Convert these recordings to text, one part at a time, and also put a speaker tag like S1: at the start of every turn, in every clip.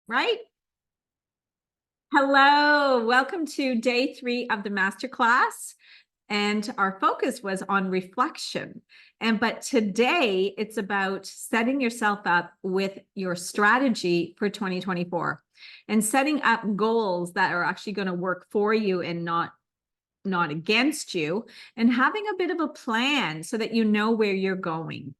S1: right? Hello, welcome to day 3 of the masterclass. And our focus was on reflection. But today it's about setting yourself up with your strategy for 2024 and setting up goals that are actually going to work for you and not against you, and having a bit of a plan so that you know where you're going.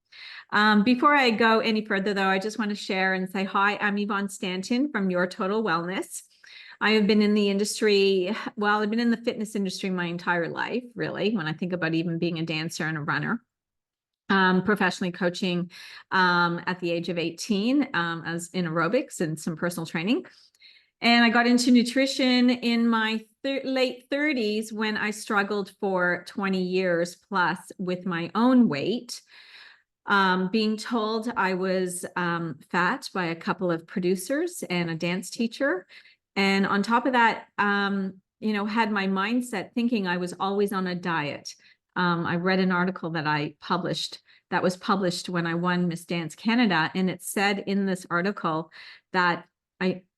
S1: Before I go any further, though, I just want to share and say, hi, I'm Yvonne Stanton from Your Total Wellness. I have been in the industry, well, I've been in the fitness industry my entire life, really, when I think about even being a dancer and a runner. Professionally coaching at the age of 18 as in aerobics and some personal training. And I got into nutrition in my late 30s when I struggled for 20 years plus with my own weight. Being told I was fat by a couple of producers and a dance teacher. And on top of that, had my mindset thinking I was always on a diet. I read an article that was published when I won Miss Dance Canada. And it said in this article that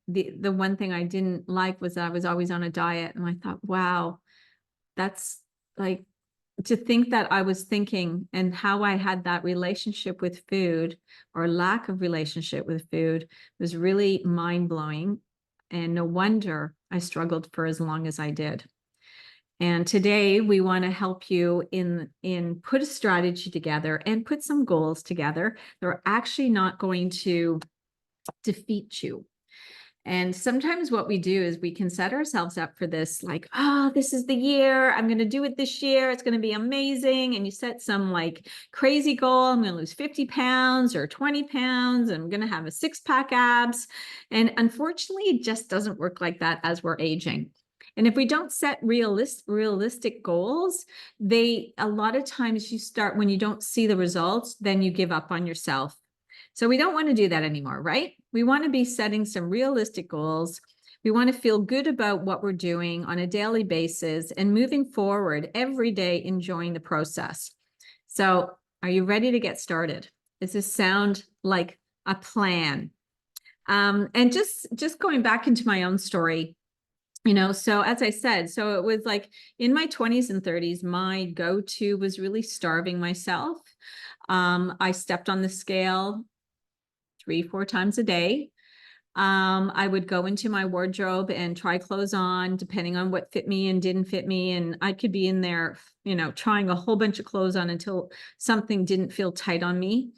S1: the one thing I didn't like was that I was always on a diet. And I thought, wow, that's like, to think that I was thinking and how I had that relationship with food or lack of relationship with food was really mind-blowing. And no wonder I struggled for as long as I did. And today we want to help you in put a strategy together and put some goals together. They're actually not going to defeat you. And sometimes what we do is we can set ourselves up for this, like, oh, this is the year, I'm going to do it this year, it's going to be amazing. And you set some like crazy goal, I'm going to lose 50 pounds or 20 pounds, and I'm going to have a 6-pack abs. And unfortunately, it just doesn't work like that as we're aging. And if we don't set realistic goals, a lot of times when you don't see the results, then you give up on yourself. So we don't want to do that anymore, right? We want to be setting some realistic goals. We want to feel good about what we're doing on a daily basis and moving forward every day, enjoying the process. So are you ready to get started? Does this sound like a plan? And just going back into my own story, so as I said, so it was like in my 20s and 30s, my go-to was really starving myself. I stepped on the scale 3-4 times a day. I would go into my wardrobe and try clothes on, depending on what fit me and didn't fit me. And I could be in there, trying a whole bunch of clothes on until something didn't feel tight on me.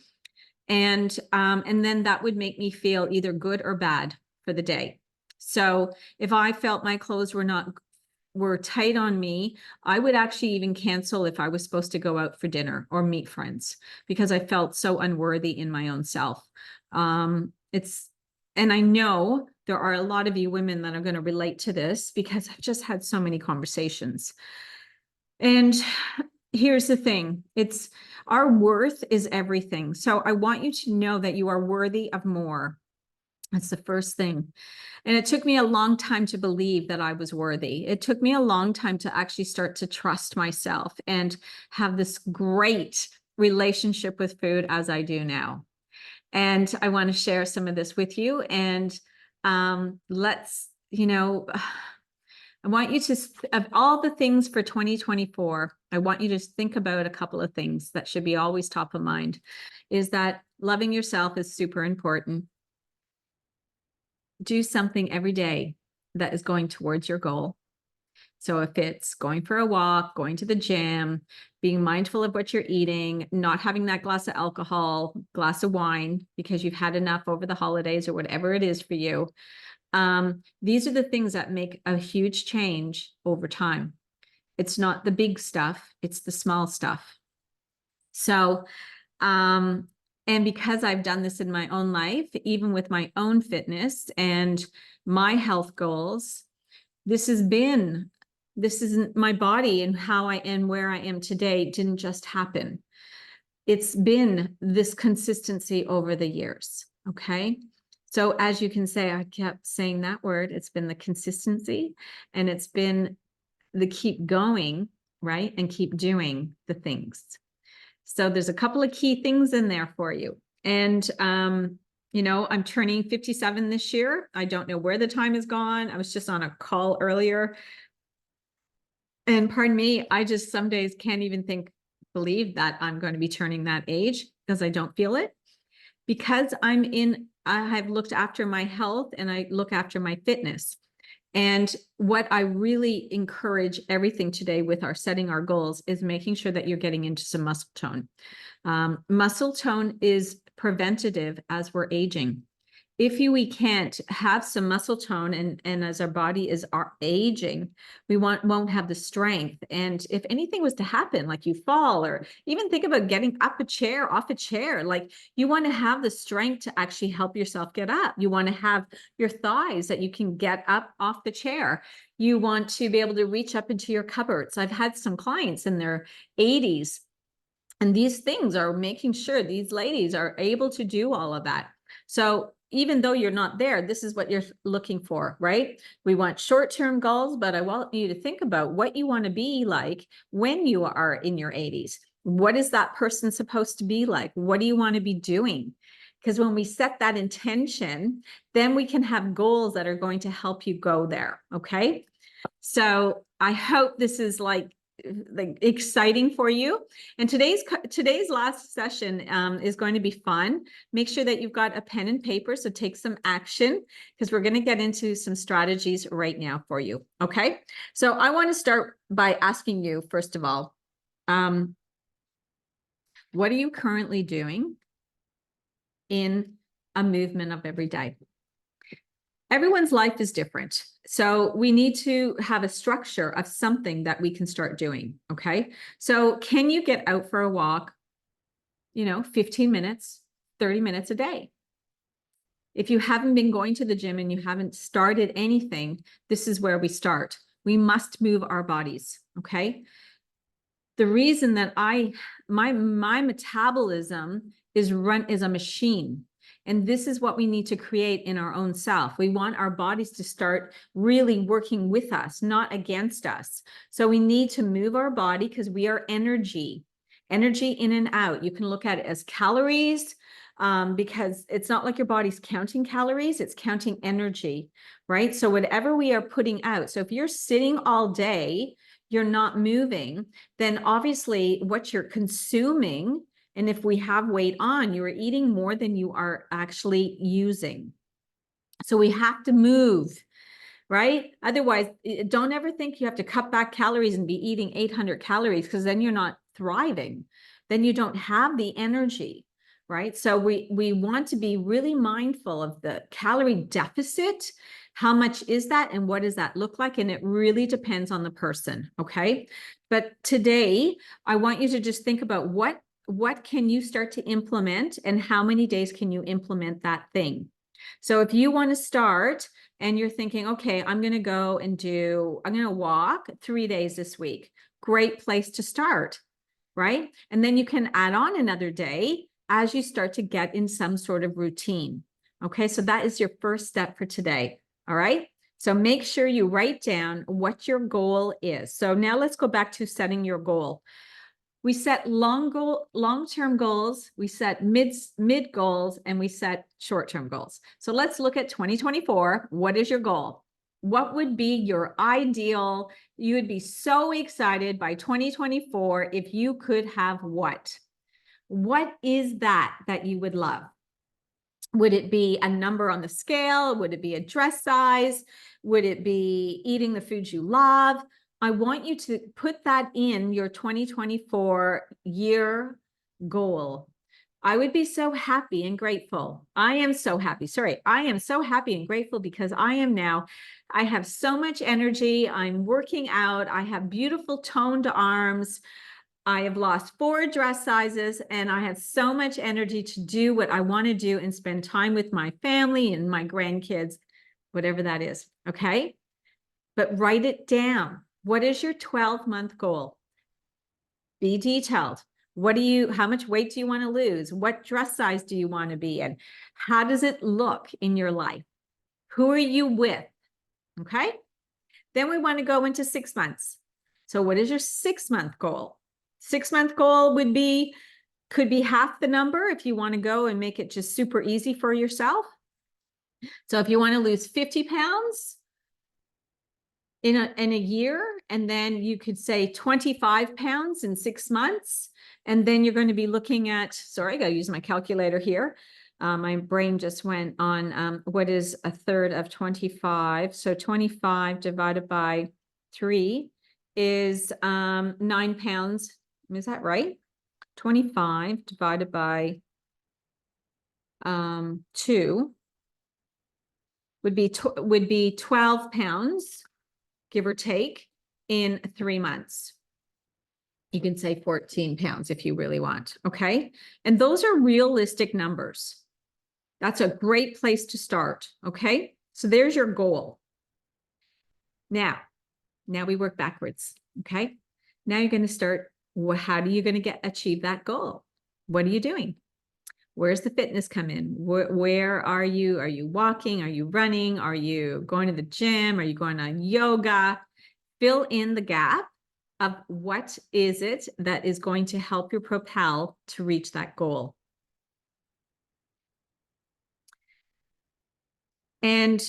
S1: And then that would make me feel either good or bad for the day. So if I felt my clothes were tight on me, I would actually even cancel if I was supposed to go out for dinner or meet friends, because I felt so unworthy in my own self. And I know there are a lot of you women that are going to relate to this, because I've just had so many conversations. And here's the thing, our worth is everything. So I want you to know that you are worthy of more. That's the first thing. And it took me a long time to believe that I was worthy. It took me a long time to actually start to trust myself and have this great relationship with food as I do now. And I want to share some of this with you. And I want you to, of all the things for 2024, I want you to think about a couple of things that should be always top of mind. Is that loving yourself is super important. Do something every day that is going towards your goal. So if it's going for a walk, going to the gym, being mindful of what you're eating, not having that glass of alcohol, glass of wine, because you've had enough over the holidays or whatever it is for you. These are the things that make a huge change over time. It's not the big stuff, it's the small stuff. So, and because I've done this in my own life, even with my own fitness and my health goals, this isn't my body, and how I am where I am today didn't just happen. It's been this consistency over the years. Okay. So as you can say, I kept saying that word, it's been the consistency, and it's been the keep going, right? And keep doing the things. So there's a couple of key things in there for you. And You know, I'm turning 57 this year. I don't know where the time has gone. I was just on a call earlier. And pardon me, I just some days can't even believe that I'm going to be turning that age because I don't feel it. Because I have looked after my health and I look after my fitness. And what I really encourage everything today with our setting our goals is making sure that you're getting into some muscle tone. Muscle tone is preventative as we're aging. If we can't have some muscle tone and as our body is aging, we won't have the strength. And if anything was to happen, like you fall, or even think about getting off a chair, like you want to have the strength to actually help yourself get up. You want to have your thighs that you can get up off the chair. You want to be able to reach up into your cupboards. I've had some clients in their 80s, and these things are making sure these ladies are able to do all of that. So even though you're not there, this is what you're looking for, right? We want short-term goals, but I want you to think about what you want to be like when you are in your 80s. What is that person supposed to be like? What do you want to be doing? Because when we set that intention, then we can have goals that are going to help you go there, okay? So I hope this is like exciting for you. And today's last session is going to be fun. Make sure that you've got a pen and paper, so take some action, because we're going to get into some strategies right now for you. Okay, so I want to start by asking you, first of all, what are you currently doing in a movement of every day? Everyone's life is different. So we need to have a structure of something that we can start doing. Okay. So can you get out for a walk, 15 minutes, 30 minutes a day? If you haven't been going to the gym and you haven't started anything, this is where we start. We must move our bodies. Okay. The reason that my metabolism is a machine. And this is what we need to create in our own self. We want our bodies to start really working with us, not against us. So we need to move our body because we are energy in and out. You can look at it as calories, because it's not like your body's counting calories, it's counting energy, right? So whatever we are putting out. So if you're sitting all day, you're not moving, then obviously what you're consuming, and if we have weight on, you are eating more than you are actually using. So we have to move, right? Otherwise, don't ever think you have to cut back calories and be eating 800 calories, because then you're not thriving. Then you don't have the energy, right? So we want to be really mindful of the calorie deficit. How much is that and what does that look like? And it really depends on the person, okay? But today, I want you to just think about what can you start to implement and how many days can you implement that thing? So if you want to start and you're thinking, okay, I'm going to walk 3 days this week. Great place to start, right? And then you can add on another day as you start to get in some sort of routine. Okay, so that is your first step for today. All right. So make sure you write down what your goal is. So now let's go back to setting your goal. We set long-term goals, we set mid goals, and we set short-term goals. So let's look at 2024. What is your goal? What would be your ideal? You would be so excited by 2024 if you could have what? What is that you would love? Would it be a number on the scale? Would it be a dress size? Would it be eating the foods you love? I want you to put that in your 2024 year goal. I would be so happy and grateful. I am so happy. Sorry, I am so happy and grateful because I have so much energy. I'm working out. I have beautiful toned arms. I have lost 4 dress sizes and I have so much energy to do what I want to do and spend time with my family and my grandkids, whatever that is. Okay. But write it down. What is your 12-month goal? Be detailed. How much weight do you want to lose? What dress size do you want to be in? How does it look in your life? Who are you with? Okay. Then we want to go into 6 months. So what is your 6-month goal? 6-month goal would be Could be half the number if you want to go and make it just super easy for yourself. So if you want to lose 50 pounds in a year, and then you could say 25 pounds in 6 months, and then you're going to be looking at, sorry, I got to use my calculator here. My brain just went on what is a third of 25. So 25 divided by 3 is 9 pounds. Is that right? 25 divided by 2 would be 12 pounds, give or take, in 3 months. You can say 14 pounds if you really want, okay? And those are realistic numbers. That's a great place to start, okay? So there's your goal. Now we work backwards, okay? Now you're going to start, how are you going to achieve that goal? What are you doing? Where's the fitness come in? Where are you? Are you walking? Are you running? Are you going to the gym? Are you going on yoga? Fill in the gap of what is it that is going to help you propel to reach that goal. And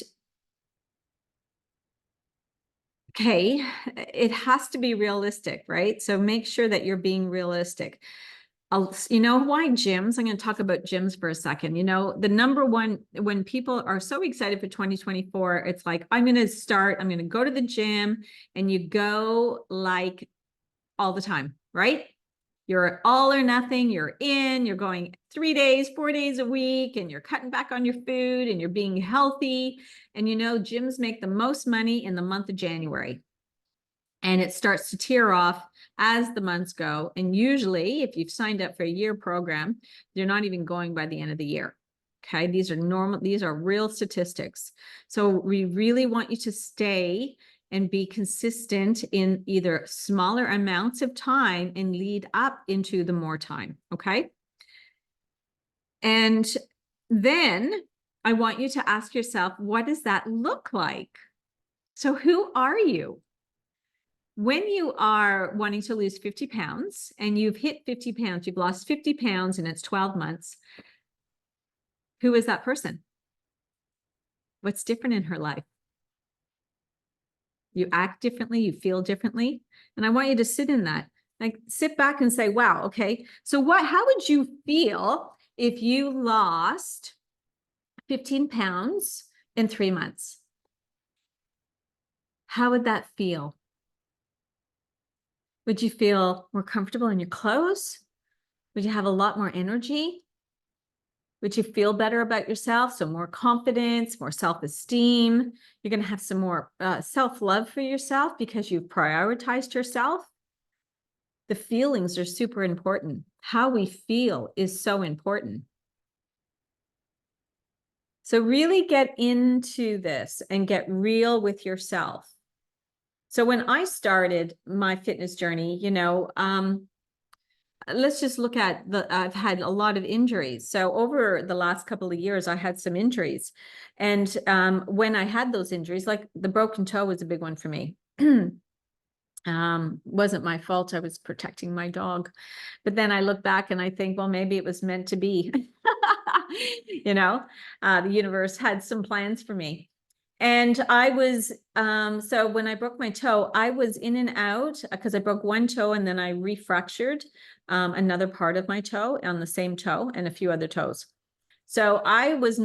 S1: okay, it has to be realistic, right? So make sure that you're being realistic. You know why gyms? I'm going to talk about gyms for a second. You know, the number one, when people are so excited for 2024, it's like, I'm going to go to the gym, and you go like all the time, right? You're all or nothing, you're going 3 days, 4 days a week, and you're cutting back on your food, and you're being healthy. And you know, gyms make the most money in the month of January. And it starts to tear off as the months go. And usually, if you've signed up for a year program, you're not even going by the end of the year. Okay, these are real statistics. So we really want you to stay and be consistent in either smaller amounts of time and lead up into the more time. Okay. And then I want you to ask yourself, what does that look like? So who are you? When you are wanting to lose 50 pounds and you've hit 50 pounds, you've lost 50 pounds and it's 12 months, who is that person? What's different in her life? You act differently, you feel differently. And I want you to sit in that, like sit back and say, wow, okay, so how would you feel if you lost 15 pounds in 3 months? How would that feel? Would you feel more comfortable in your clothes? Would you have a lot more energy? Would you feel better about yourself? So more confidence, more self-esteem. You're going to have some more self-love for yourself because you've prioritized yourself. The feelings are super important. How we feel is so important. So really get into this and get real with yourself. So when I started my fitness journey, you know, let's just look at I've had a lot of injuries. So over the last couple of years, I had some injuries. And when I had those injuries, like the broken toe was a big one for me. Wasn't my fault. I was protecting my dog. But then I look back and I think, well, maybe it was meant to be. You know, the universe had some plans for me. And I was, so when I broke my toe, I was in and out because I broke one toe and then I refractured another part of my toe on the same toe and a few other toes. So I was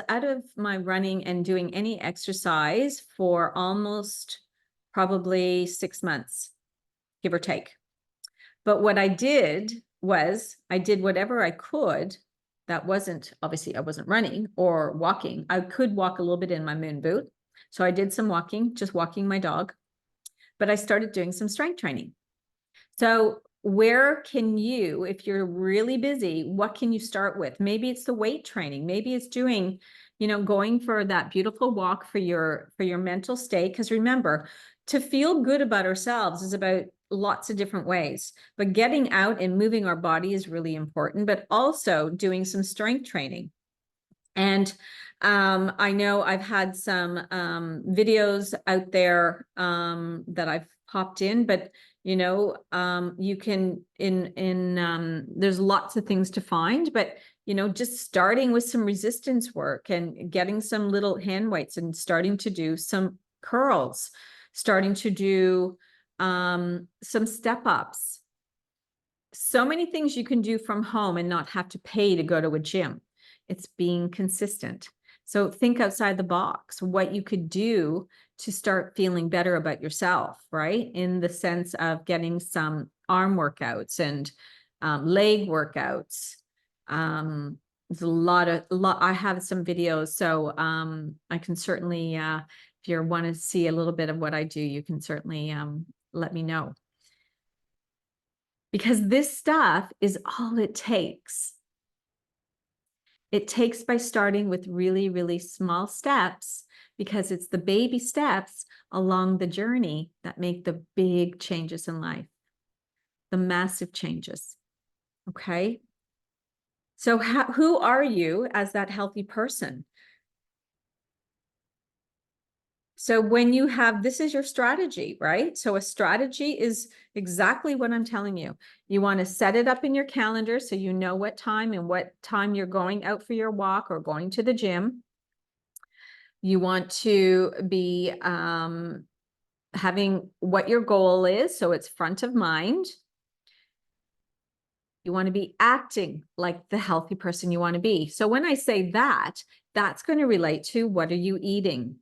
S1: out of my running and doing any exercise for almost probably 6 months, give or take. But what I did was I did whatever I could. That wasn't, obviously I wasn't running or walking. I could walk a little bit in my moon boot. So I did some walking, just walking my dog, but I started doing some strength training. So where can you, if you're really busy, what can you start with? Maybe it's the weight training. Maybe it's doing, you know, going for that beautiful walk for your mental state. Because remember, to feel good about ourselves is about lots of different ways, but getting out and moving our body is really important, but also doing some strength training. And I know I've had some videos out there that I've popped in, but You know, you can there's lots of things to find, but you know, just starting with some resistance work and getting some little hand weights and starting to do some curls, starting to do some step ups. So many things you can do from home and not have to pay to go to a gym. It's being consistent. So think outside the box, what you could do to start feeling better about yourself, right? In the sense of getting some arm workouts and leg workouts. There's a lot, I have some videos, so I can certainly, if you want to see a little bit of what I do, you can certainly let me know. Because this stuff is all it takes. It takes by starting with really, really small steps, because it's the baby steps along the journey that make the big changes in life, the massive changes. Okay. So who are you as that healthy person? So when you have, this is your strategy, right? So a strategy is exactly what I'm telling you. You want to set it up in your calendar so you know what time you're going out for your walk or going to the gym. You want to be having what your goal is, so it's front of mind. You want to be acting like the healthy person you want to be. So when I say that, that's going to relate to, what are you eating?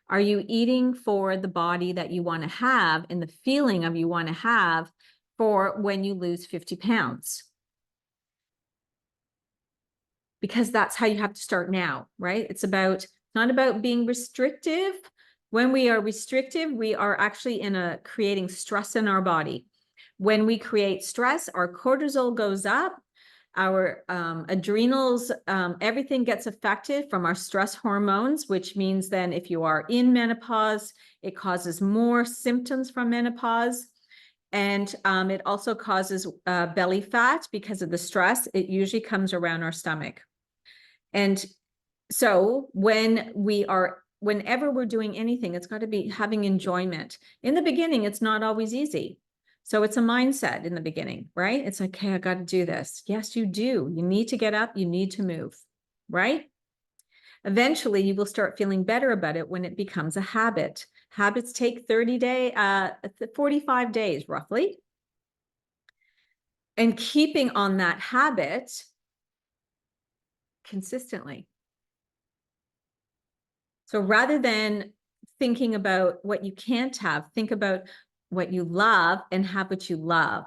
S1: Are you eating for the body that you want to have and the feeling of you want to have for when you lose 50 pounds? Because that's how you have to start now, right? It's not about being restrictive. When we are restrictive, we are actually creating stress in our body. When we create stress, our cortisol goes up, our adrenals, everything gets affected from our stress hormones, which means then if you are in menopause, it causes more symptoms from menopause. And it also causes belly fat because of the stress. It usually comes around our stomach. And so whenever we're doing anything, it's got to be having enjoyment. In the beginning, it's not always easy. So it's a mindset in the beginning, right? It's like, okay, I got to do this. Yes, you do. You need to get up. You need to move, right? Eventually, you will start feeling better about it when it becomes a habit. Habits take 45 days, roughly. And keeping on that habit consistently. So rather than thinking about what you can't have, think about what you love and have what you love.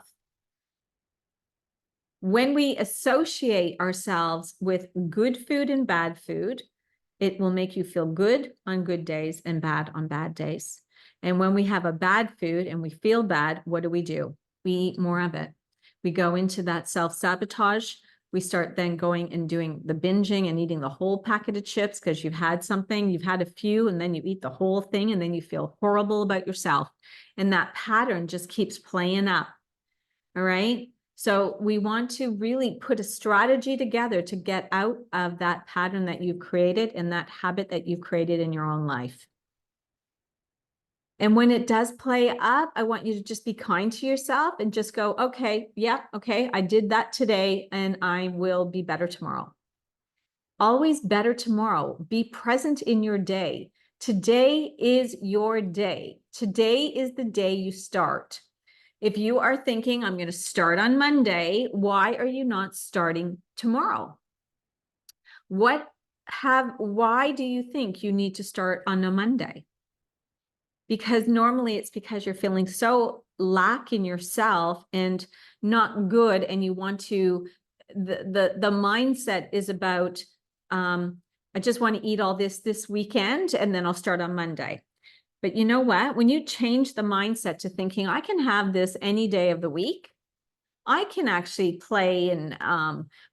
S1: When we associate ourselves with good food and bad food, it will make you feel good on good days and bad on bad days. And when we have a bad food and we feel bad, what do? We eat more of it. We go into that self-sabotage. We start then going and doing the binging and eating the whole packet of chips because you've had something, you've had a few, and then you eat the whole thing, and then you feel horrible about yourself. And that pattern just keeps playing up. All right. So we want to really put a strategy together to get out of that pattern that you've created and that habit that you've created in your own life. And when it does play up, I want you to just be kind to yourself and just go, okay, yeah, okay, I did that today and I will be better tomorrow. Always better tomorrow. Be present in your day. Today is your day. Today is the day you start. If you are thinking, I'm going to start on Monday, why are you not starting tomorrow? Why do you think you need to start on a Monday? Because normally it's because you're feeling so lack in yourself and not good. And you want to, the mindset is about, I just want to eat all this weekend and then I'll start on Monday. But you know what? When you change the mindset to thinking, I can have this any day of the week, I can actually play and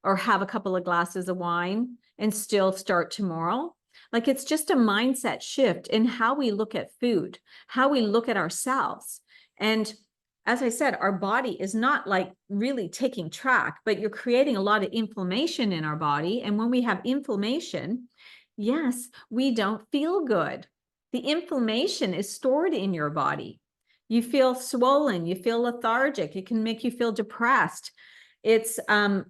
S1: or have a couple of glasses of wine and still start tomorrow. Like, it's just a mindset shift in how we look at food, how we look at ourselves. And as I said, our body is not like really taking track, but you're creating a lot of inflammation in our body. And when we have inflammation, yes, we don't feel good. The inflammation is stored in your body. You feel swollen, you feel lethargic, it can make you feel depressed. It's a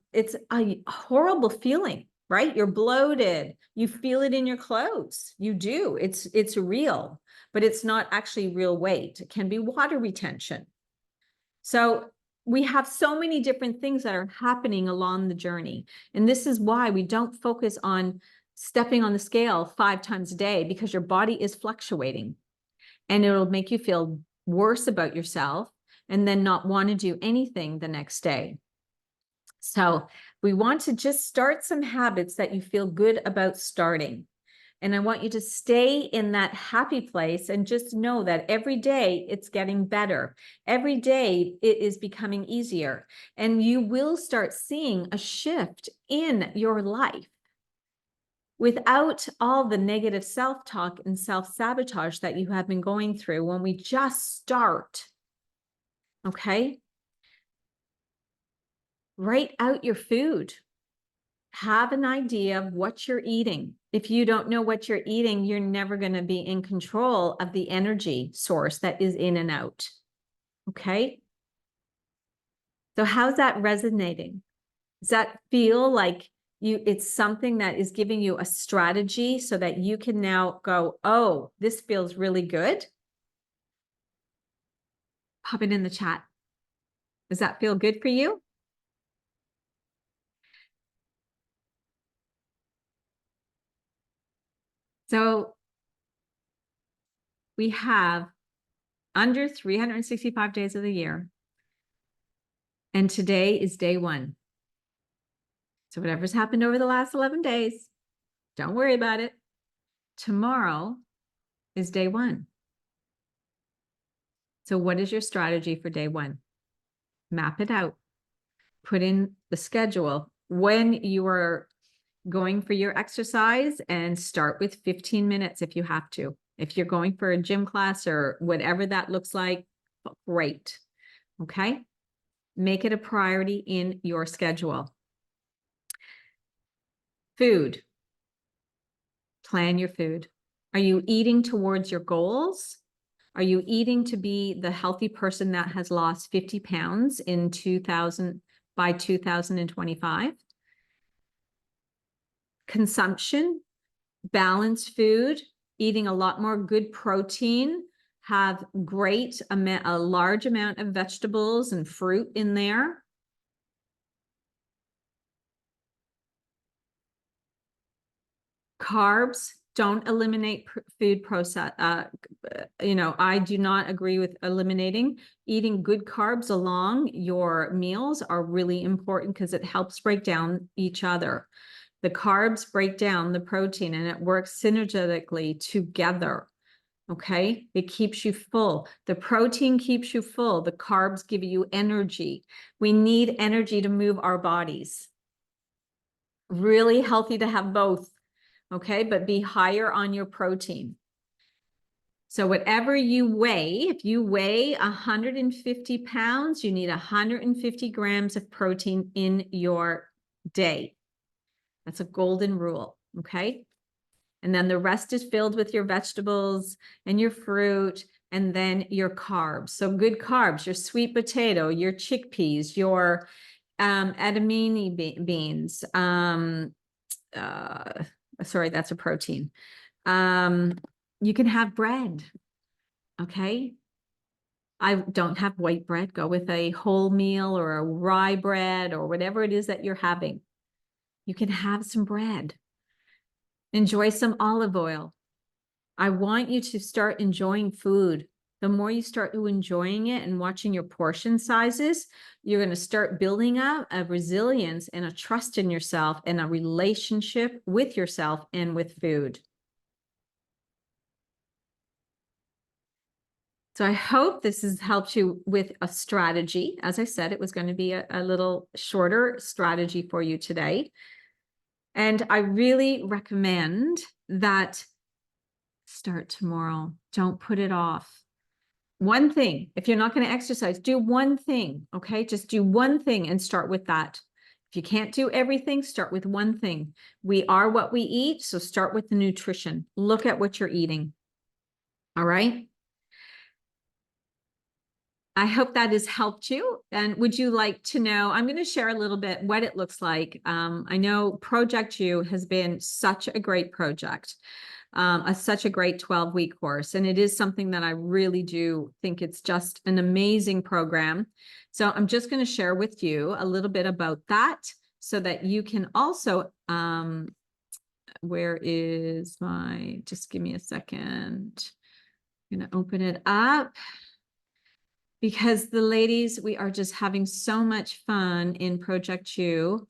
S1: horrible feeling, right? You're bloated, you feel it in your clothes. You do. It's real, but it's not actually real weight. It can be water retention. So we have so many different things that are happening along the journey. And this is why we don't focus on stepping on the scale 5 times a day, because your body is fluctuating and it'll make you feel worse about yourself and then not want to do anything the next day. So we want to just start some habits that you feel good about starting. And I want you to stay in that happy place and just know that every day it's getting better. Every day it is becoming easier. And you will start seeing a shift in your life without all the negative self-talk and self-sabotage that you have been going through when we just start. Okay? Write out your food. Have an idea of what you're eating. If you don't know what you're eating, you're never going to be in control of the energy source that is in and out. Okay? So how's that resonating? Does that feel like it's something that is giving you a strategy so that you can now go, oh, this feels really good? Pop it in the chat. Does that feel good for you? So we have under 365 days of the year. And today is day 1. So whatever's happened over the last 11 days, don't worry about it. Tomorrow is day 1. So what is your strategy for day 1? Map it out. Put in the schedule when you are going for your exercise, and start with 15 minutes if you have to. If you're going for a gym class or whatever that looks like, great. Okay? Make it a priority in your schedule. Food. Plan your food. Are you eating towards your goals? Are you eating to be the healthy person that has lost 50 pounds by 2025? Consumption, balanced food, eating a lot more good protein, have a large amount of vegetables and fruit in there. Carbs, don't eliminate food process. I do not agree with eliminating. Eating good carbs along your meals are really important because it helps break down each other. The carbs break down the protein and it works synergetically together. Okay, it keeps you full. The protein keeps you full. The carbs give you energy. We need energy to move our bodies. Really healthy to have both. Okay, but be higher on your protein. So whatever you weigh, if you weigh 150 pounds, you need 150 grams of protein in your day. That's a golden rule, okay? And then the rest is filled with your vegetables and your fruit and then your carbs. So good carbs, your sweet potato, your chickpeas, your edamame beans. Sorry, that's a protein. You can have bread, okay? I don't have white bread. Go with a wholemeal or a rye bread or whatever it is that you're having. You can have some bread. Enjoy some olive oil. I want you to start enjoying food. The more you start enjoying it and watching your portion sizes, you're going to start building up a resilience and a trust in yourself and a relationship with yourself and with food. So I hope this has helped you with a strategy. As I said, it was going to be a little shorter strategy for you today. And I really recommend that start tomorrow. Don't put it off. One thing, if you're not going to exercise, do one thing, okay? Just do one thing and start with that. If you can't do everything, start with one thing. We are what we eat, so start with the nutrition. Look at what you're eating, all right? I hope that has helped you. And would you like to know, I'm going to share a little bit what it looks like. I know Project You has been such a great project, such a great 12-week course. And it is something that I really do think it's just an amazing program. So I'm just going to share with you a little bit about that so that you can also, where is my, just give me a second. I'm going to open it up. Because the ladies, we are just having so much fun in Project You.